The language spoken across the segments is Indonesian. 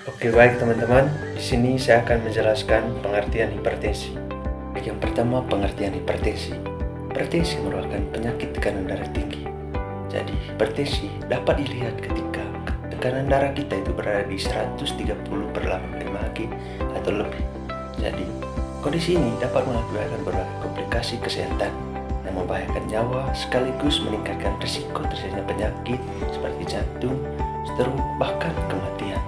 Oke, baik teman-teman. Di sini saya akan menjelaskan pengertian hipertensi. Yang pertama, pengertian hipertensi. Hipertensi merupakan penyakit tekanan darah tinggi. Jadi, hipertensi dapat dilihat ketika tekanan darah kita itu berada di 130/80 Hg atau lebih. Jadi, kondisi ini dapat mengakibatkan berbagai komplikasi kesehatan yang membahayakan nyawa sekaligus meningkatkan risiko terjadinya penyakit seperti jantung, stroke, bahkan kematian.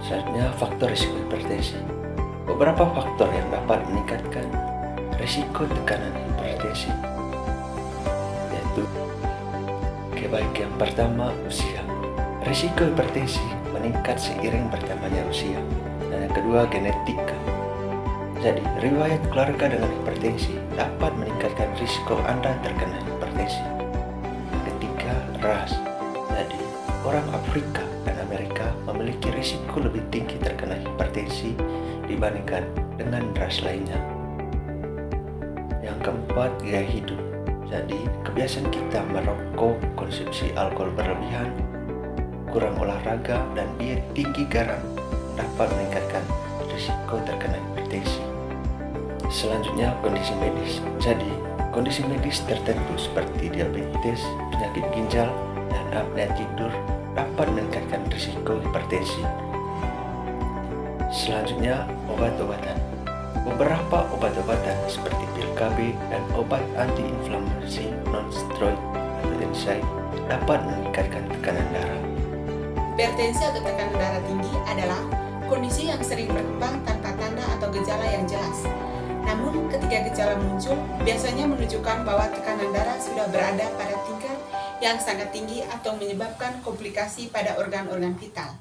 Selanjutnya, faktor risiko hipertensi. Beberapa faktor yang dapat meningkatkan risiko tekanan hipertensi yaitu yang pertama, usia. Risiko hipertensi meningkat seiring bertambahnya usia. Dan yang kedua, genetika. Jadi, riwayat keluarga dengan hipertensi dapat meningkatkan risiko Anda terkena hipertensi. Ketiga, ras. Jadi, orang Afrika dan Amerika memiliki risiko lebih tinggi terkena hipertensi dibandingkan dengan ras lainnya. Yang keempat, gaya hidup. Jadi, kebiasaan kita merokok, konsumsi alkohol berlebihan, kurang olahraga, dan diet tinggi garam dapat meningkatkan risiko terkena hipertensi. Selanjutnya, kondisi medis. Jadi, kondisi medis tertentu seperti diabetes, penyakit ginjal, dan apnea tidur dapat meningkatkan risiko hipertensi. Selanjutnya, obat-obatan. Beberapa obat-obatan seperti pil KB dan obat anti-inflamasi non-steroid atau NSAID dapat meningkatkan tekanan darah. Hipertensi atau tekanan darah tinggi adalah kondisi yang sering berkembang tanpa tanda atau gejala yang jelas. Namun, ketika gejala muncul, biasanya menunjukkan bahwa tekanan darah sudah berada pada tingkat yang sangat tinggi atau menyebabkan komplikasi pada organ-organ vital.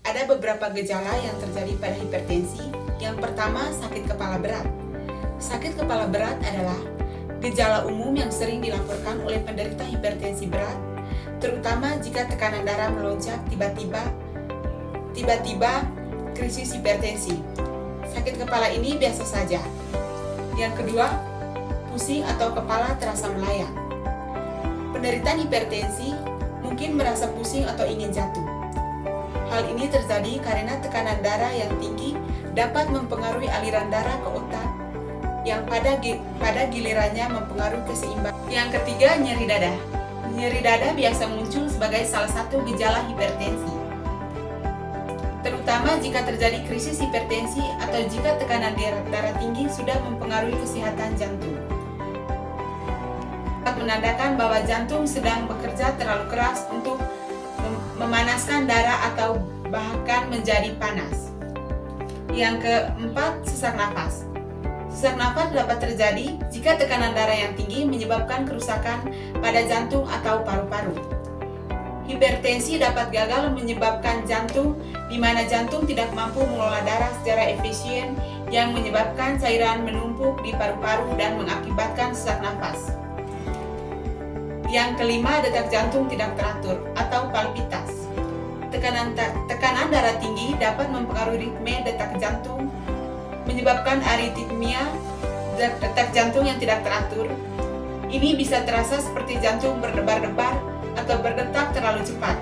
Ada beberapa gejala yang terjadi pada hipertensi. Yang pertama, sakit kepala berat. Sakit kepala berat adalah gejala umum yang sering dilaporkan oleh penderita hipertensi berat, terutama jika tekanan darah melonjak tiba-tiba krisis hipertensi. Sakit kepala ini biasa saja. Yang kedua, pusing atau kepala terasa melayang. Penderita hipertensi mungkin merasa pusing atau ingin jatuh. Hal ini terjadi karena tekanan darah yang tinggi dapat mempengaruhi aliran darah ke otak yang pada gilirannya mempengaruhi keseimbangan. Yang ketiga, nyeri dada. Nyeri dada biasa muncul sebagai salah satu gejala hipertensi, terutama jika terjadi krisis hipertensi atau jika tekanan darah tinggi sudah mempengaruhi kesehatan jantung. Dapat menandakan bahwa jantung sedang bekerja terlalu keras untuk memanaskan darah atau bahkan menjadi panas. Yang keempat, sesak nafas. Sesak nafas dapat terjadi jika tekanan darah yang tinggi menyebabkan kerusakan pada jantung atau paru-paru. Hipertensi dapat gagal menyebabkan jantung, di mana jantung tidak mampu mengelola darah secara efisien yang menyebabkan cairan menumpuk di paru-paru dan mengakibatkan sesak nafas. Yang kelima, detak jantung tidak teratur atau palpitas. Tekanan darah tinggi dapat mempengaruhi ritme detak jantung, menyebabkan aritmia, detak jantung yang tidak teratur. Ini bisa terasa seperti jantung berdebar-debar atau berdetak terlalu cepat.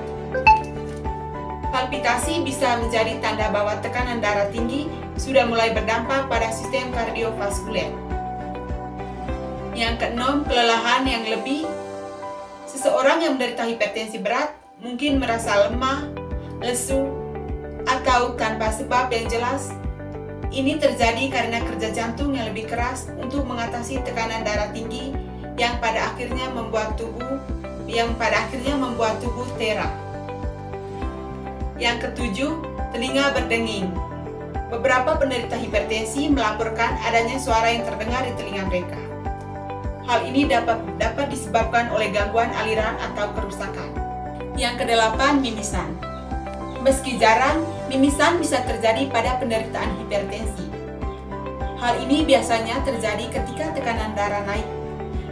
Palpitasi bisa menjadi tanda bahwa tekanan darah tinggi sudah mulai berdampak pada sistem kardiovaskuler. Yang keenam, kelelahan yang lebih. Seseorang yang menderita hipertensi berat mungkin merasa lemah, lesu, atau tanpa sebab yang jelas. Ini terjadi karena kerja jantung yang lebih keras untuk mengatasi tekanan darah tinggi yang pada akhirnya membuat tubuh terah. Yang ketujuh, telinga berdenging. Beberapa penderita hipertensi melaporkan adanya suara yang terdengar di telinga mereka. Hal ini dapat disebabkan oleh gangguan aliran atau kerusakan. Yang kedelapan, mimisan. Meski jarang, mimisan bisa terjadi pada penderitaan hipertensi. Hal ini biasanya terjadi ketika tekanan darah naik.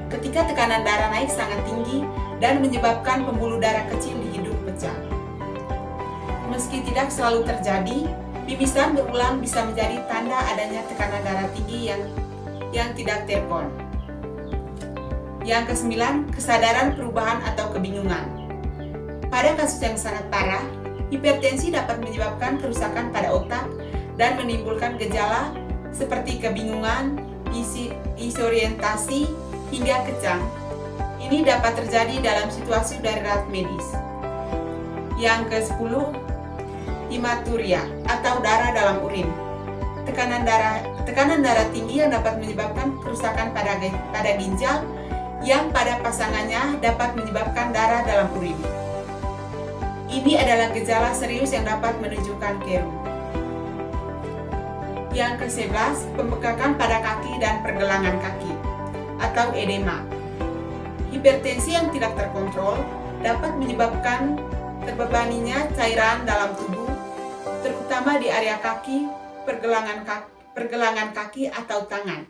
Ketika tekanan darah naik sangat tinggi dan menyebabkan pembuluh darah kecil di hidung pecah. Meski tidak selalu terjadi, mimisan berulang bisa menjadi tanda adanya tekanan darah tinggi yang tidak terkon. Yang kesembilan, kesadaran perubahan atau kebingungan. Pada kasus yang sangat parah, Hipertensi dapat menyebabkan kerusakan pada otak dan menimbulkan gejala seperti kebingungan, disorientasi, hingga kejang. Ini dapat terjadi dalam situasi darurat medis. Yang ke-10, hematuria atau darah dalam urin. Tekanan darah tinggi yang dapat menyebabkan kerusakan pada ginjal yang pada pasangannya dapat menyebabkan darah dalam urin. Ini adalah gejala serius yang dapat menunjukkan keru. Yang ke-11, pembekakan pada kaki dan pergelangan kaki atau edema. Hipertensi yang tidak terkontrol dapat menyebabkan terbebaninya cairan dalam tubuh, terutama di area kaki, pergelangan kaki atau tangan.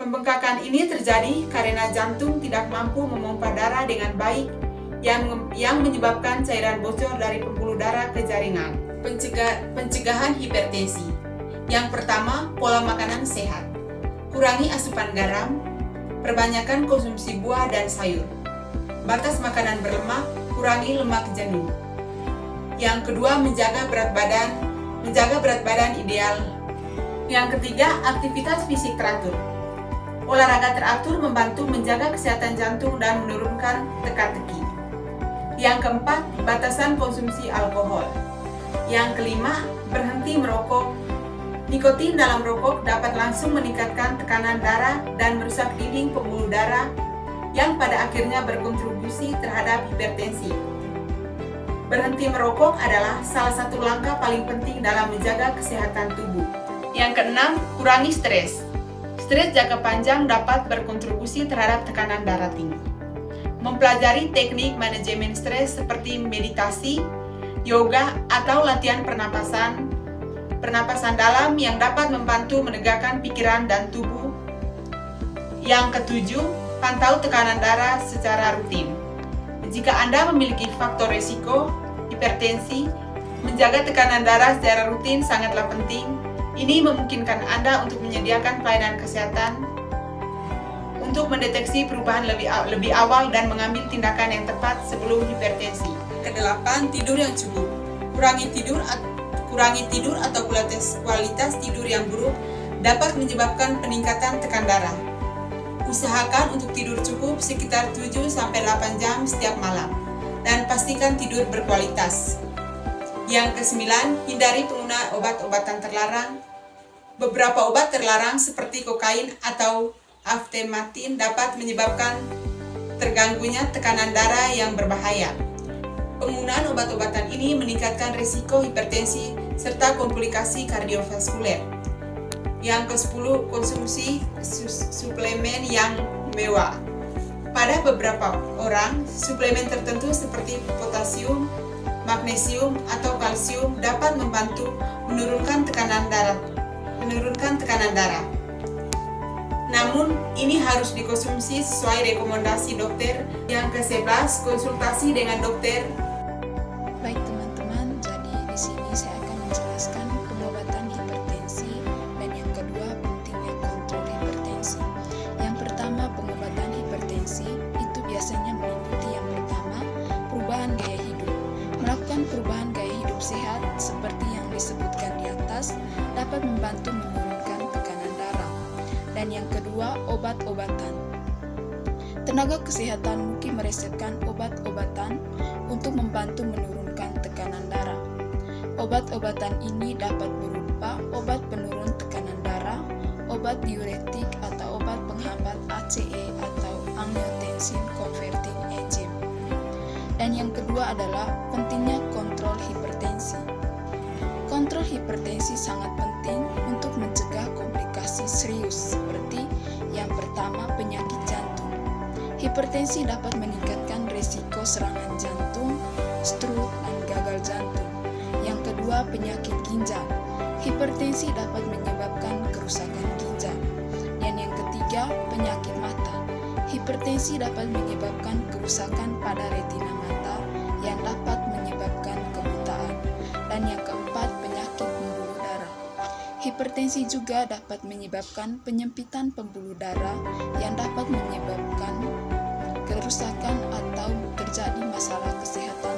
Pembengkakan ini terjadi karena jantung tidak mampu memompa darah dengan baik yang menyebabkan cairan bocor dari pembuluh darah ke jaringan. Pencegahan hipertensi. Yang pertama, pola makanan sehat. Kurangi asupan garam, perbanyakkan konsumsi buah dan sayur. Batas makanan berlemak, kurangi lemak jenuh. Yang kedua, menjaga berat badan ideal. Yang ketiga, aktivitas fisik teratur. Olahraga teratur membantu menjaga kesehatan jantung dan menurunkan teka-teki. Yang keempat, batasan konsumsi alkohol. Yang kelima, berhenti merokok. Nikotin dalam rokok dapat langsung meningkatkan tekanan darah dan merusak dinding pembuluh darah yang pada akhirnya berkontribusi terhadap hipertensi. Berhenti merokok adalah salah satu langkah paling penting dalam menjaga kesehatan tubuh. Yang keenam, kurangi stres. Stres jangka panjang dapat berkontribusi terhadap tekanan darah tinggi. Mempelajari teknik manajemen stres seperti meditasi, yoga, atau latihan pernapasan dalam yang dapat membantu menegakkan pikiran dan tubuh. Yang ketujuh, pantau tekanan darah secara rutin. Jika Anda memiliki faktor risiko hipertensi, menjaga tekanan darah secara rutin sangatlah penting. Ini memungkinkan Anda untuk menyediakan pelayanan kesehatan untuk mendeteksi perubahan lebih awal dan mengambil tindakan yang tepat sebelum hipertensi. Kedelapan, tidur yang cukup. Kurangi tidur atau kualitas tidur yang buruk dapat menyebabkan peningkatan tekan darah. Usahakan untuk tidur cukup sekitar 7-8 jam setiap malam dan pastikan tidur berkualitas. Yang ke-9, hindari penggunaan obat-obatan terlarang. Beberapa obat terlarang seperti kokain atau aftematin dapat menyebabkan terganggunya tekanan darah yang berbahaya. Penggunaan obat-obatan ini meningkatkan risiko hipertensi serta komplikasi kardiovaskuler. Yang ke-10, konsumsi suplemen yang mewah. Pada beberapa orang, suplemen tertentu seperti potasium, magnesium, atau kalsium dapat membantu menurunkan tekanan darah. Namun, ini harus dikonsumsi sesuai rekomendasi dokter. Yang ke-11, konsultasi dengan dokter. Baik teman-teman, jadi di sini saya akan menjelaskan pengobatan hipertensi dan yang kedua pentingnya kontrol hipertensi. Yang pertama, pengobatan hipertensi itu biasanya meliputi yang pertama, perubahan gaya hidup. Melakukan perubahan gaya hidup sehat seperti yang disebutkan di atas dapat membantu menurunkan tekanan darah. Dan yang kedua, obat-obatan. Tenaga kesehatan mungkin meresepkan obat-obatan untuk membantu menurunkan tekanan darah. Obat-obatan ini dapat berupa obat penurun tekanan darah, obat diuretik atau obat penghambat ACE atau angiotensin converting agent. Dan yang kedua adalah pentingnya kontrol hipertensi. Kontrol hipertensi sangat penting untuk mencegah komplikasi serius seperti yang pertama, penyakit jantung. Hipertensi dapat meningkatkan risiko serangan jantung, stroke, dan gagal jantung. Yang kedua, penyakit ginjal. Hipertensi dapat menyebabkan kerusakan ginjal. Dan yang ketiga, penyakit mata. Hipertensi dapat menyebabkan kerusakan pada retina mata yang dapat menyebabkan kebutaan. Dan yang keempat, penyakit pembuluh darah. Hipertensi juga dapat menyebabkan penyempitan pembuluh darah yang dapat menyebabkan kerusakan atau terjadi masalah kesehatan